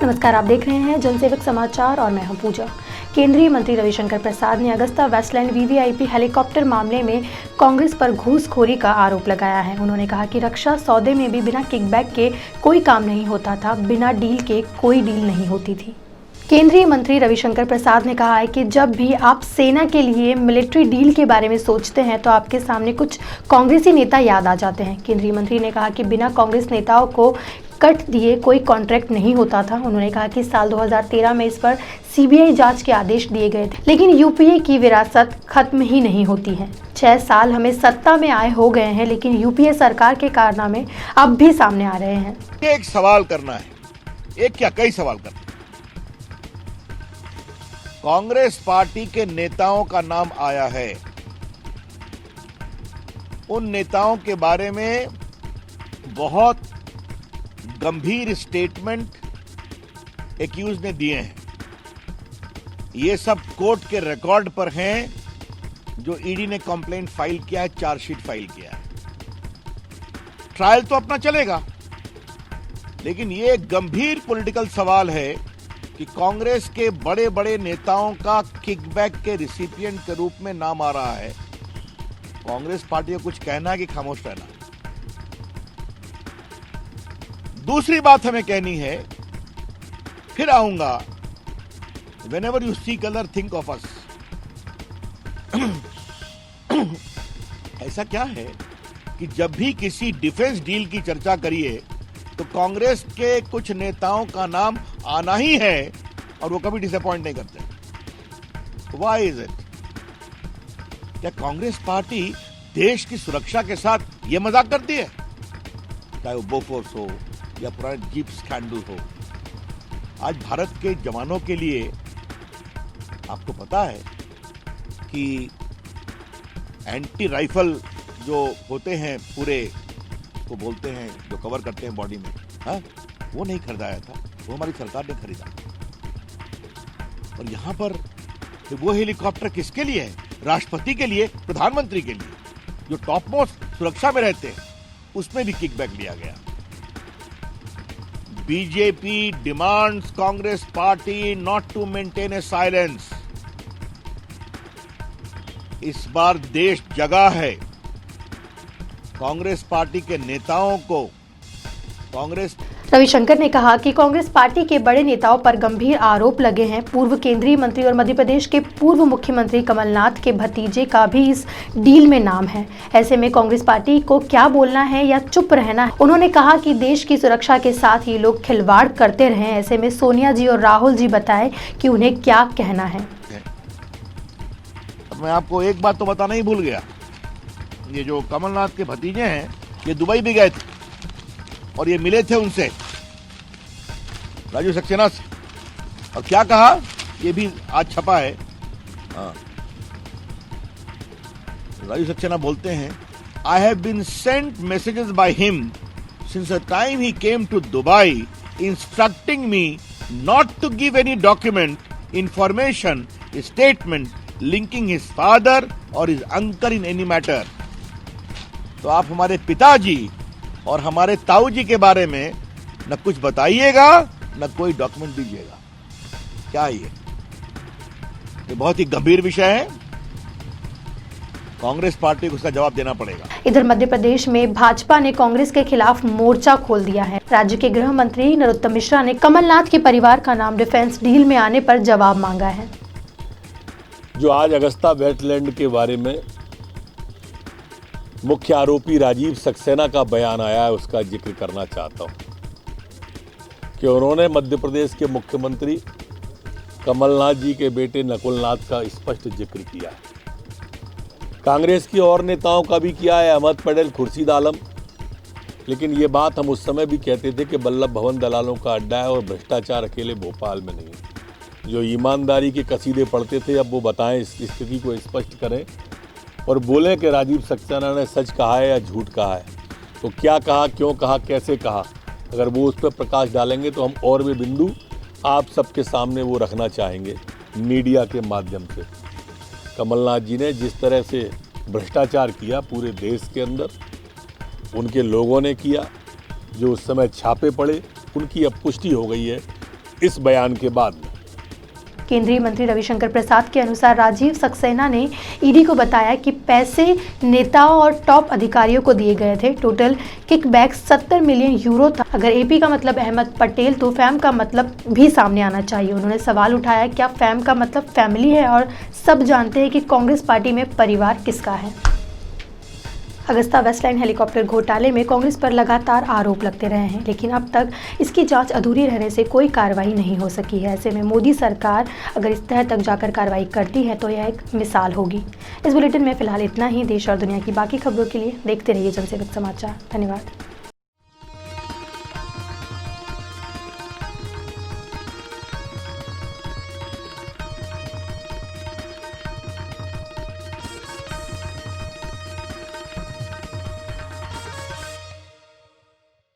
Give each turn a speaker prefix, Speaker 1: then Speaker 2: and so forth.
Speaker 1: नमस्कार, आप देख रहे हैं जनसेवक समाचार और मैं हूं पूजा। केंद्रीय मंत्री रविशंकर प्रसाद ने अगस्ता वेस्टलैंड वीवीआईपी हेलीकॉप्टर मामले में कांग्रेस पर घूसखोरी का आरोप लगाया है। उन्होंने कहा कि रक्षा सौदे में भी बिना किकबैक के कोई काम नहीं होता था, बिना डील के कोई डील नहीं होती थी। केंद्रीय मंत्री रविशंकर प्रसाद ने कहा है कि जब भी आप सेना के लिए मिलिट्री डील के बारे में सोचते हैं तो आपके सामने कुछ कांग्रेसी नेता याद आ जाते हैं। केंद्रीय मंत्री ने कहा कि बिना कांग्रेस नेताओं को कट दिए कोई कॉन्ट्रैक्ट नहीं होता था। उन्होंने कहा कि साल 2013 में इस पर सीबीआई जांच के आदेश दिए गए थे, लेकिन यूपीए की विरासत खत्म ही नहीं होती है। 6 साल हमें सत्ता में आए हो गए हैं, लेकिन यूपीए सरकार के कारनामे अब भी सामने आ रहे हैं।
Speaker 2: एक सवाल करना है, एक क्या कई सवाल करना है। कांग्रेस पार्टी के नेताओं का नाम आया है, उन नेताओं के बारे में बहुत गंभीर स्टेटमेंट एक्यूज ने दिए हैं। ये सब कोर्ट के रिकॉर्ड पर हैं, जो ईडी ने कंप्लेंट फाइल किया है, चार्जशीट फाइल किया है। ट्रायल तो अपना चलेगा, लेकिन ये गंभीर पॉलिटिकल सवाल है कि कांग्रेस के बड़े बड़े नेताओं का किकबैक के रिसिपिएंट के रूप में नाम आ रहा है। कांग्रेस पार्टी को कुछ कहना है कि खामोश रहना। दूसरी बात हमें कहनी है, फिर आऊंगा, whenever you see color think of us। ऐसा क्या है कि जब भी किसी डिफेंस डील की चर्चा करिए तो कांग्रेस के कुछ नेताओं का नाम आना ही है और वो कभी डिसअपॉइंट नहीं करते। Why is it? क्या कांग्रेस पार्टी देश की सुरक्षा के साथ ये मजाक करती है? चाहे वो बोफोर्स हो या पुराने जीप स्कैंडल हो। आज भारत के जवानों के लिए आपको पता है कि एंटी राइफल जो होते हैं, पूरे को बोलते हैं, जो कवर करते हैं बॉडी में, हाँ, वो नहीं खरीदाया था, वो हमारी सरकार ने खरीदा। और यहां पर वो हेलीकॉप्टर किसके लिए है? राष्ट्रपति के लिए, प्रधानमंत्री के लिए, जो टॉप मोस्ट सुरक्षा में रहते हैं, उसमें भी किकबैक लिया गया। BJP demands Congress party not to maintain a silence। इस बार देश जगा है। कांग्रेस पार्टी के नेताओं को
Speaker 1: रविशंकर ने कहा कि कांग्रेस पार्टी के बड़े नेताओं पर गंभीर आरोप लगे हैं। पूर्व केंद्रीय मंत्री और मध्य प्रदेश के पूर्व मुख्यमंत्री कमलनाथ के भतीजे का भी इस डील में नाम है। ऐसे में कांग्रेस पार्टी को क्या बोलना है या चुप रहना है? उन्होंने कहा कि देश की सुरक्षा के साथ ये लोग खिलवाड़ करते रहे। ऐसे में सोनिया जी और राहुल जी बताएं कि उन्हें क्या कहना है।
Speaker 2: मैं आपको एक बात तो बताना ही भूल गया, ये जो कमलनाथ के भतीजे हैं, ये दुबई भी गए थे और ये मिले थे उनसे, राजीव सक्सेना से, और क्या कहा, ये भी आज छपा है। राजीव सक्सेना बोलते हैं, I have been sent messages by him since the time he came to Dubai instructing me not to give any document, information, statement linking his father और his uncle in any matter. तो आप हमारे पिताजी और हमारे ताऊ जी के बारे में न कुछ बताइएगा, न कोई डॉक्यूमेंट दीजिएगा। क्या ये बहुत ही गंभीर विषय है। कांग्रेस पार्टी को उसका जवाब देना पड़ेगा।
Speaker 1: इधर मध्य प्रदेश में भाजपा ने कांग्रेस के खिलाफ मोर्चा खोल दिया है। राज्य के गृह मंत्री नरोत्तम मिश्रा ने कमलनाथ के परिवार का नाम डिफेंस डील में आने पर जवाब मांगा है।
Speaker 3: जो आज अगस्ता वेस्टलैंड के बारे में मुख्य आरोपी राजीव सक्सेना का बयान आया है, उसका जिक्र करना चाहता हूं कि उन्होंने मध्य प्रदेश के मुख्यमंत्री कमलनाथ जी के बेटे नकुलनाथ का स्पष्ट जिक्र किया है। कांग्रेस की और नेताओं का भी किया है, अहमद पटेल, खुर्शीद आलम। लेकिन ये बात हम उस समय भी कहते थे कि वल्लभ भवन दलालों का अड्डा है और भ्रष्टाचार अकेले भोपाल में नहीं है। जो ईमानदारी के कसीदे पढ़ते थे, अब वो बताएं, इस स्थिति को स्पष्ट करें और बोलें कि राजीव सक्सेना ने सच कहा है या झूठ कहा है। तो क्या कहा, क्यों कहा, कैसे कहा, अगर वो उस पर प्रकाश डालेंगे तो हम और भी बिंदु आप सबके सामने वो रखना चाहेंगे मीडिया के माध्यम से। कमलनाथ जी ने जिस तरह से भ्रष्टाचार किया पूरे देश के अंदर, उनके लोगों ने किया, जो उस समय छापे पड़े, उनकी अब पुष्टि हो गई है इस बयान के बाद में।
Speaker 1: केंद्रीय मंत्री रविशंकर प्रसाद के अनुसार राजीव सक्सेना ने ईडी को बताया कि पैसे नेताओं और टॉप अधिकारियों को दिए गए थे। टोटल किकबैक 70 मिलियन यूरो था। अगर एपी का मतलब अहमद पटेल तो फैम का मतलब भी सामने आना चाहिए। उन्होंने सवाल उठाया क्या फैम का मतलब फैमिली है, और सब जानते हैं कि कांग्रेस पार्टी में परिवार किसका है। अगस्ता वेस्टलैंड हेलीकॉप्टर घोटाले में कांग्रेस पर लगातार आरोप लगते रहे हैं, लेकिन अब तक इसकी जांच अधूरी रहने से कोई कार्रवाई नहीं हो सकी है। ऐसे में मोदी सरकार अगर इस तह तक जाकर कार्रवाई करती है तो यह एक मिसाल होगी। इस बुलेटिन में फिलहाल इतना ही। देश और दुनिया की बाकी खबरों के लिए देखते रहिए जनसेवक समाचार। धन्यवाद।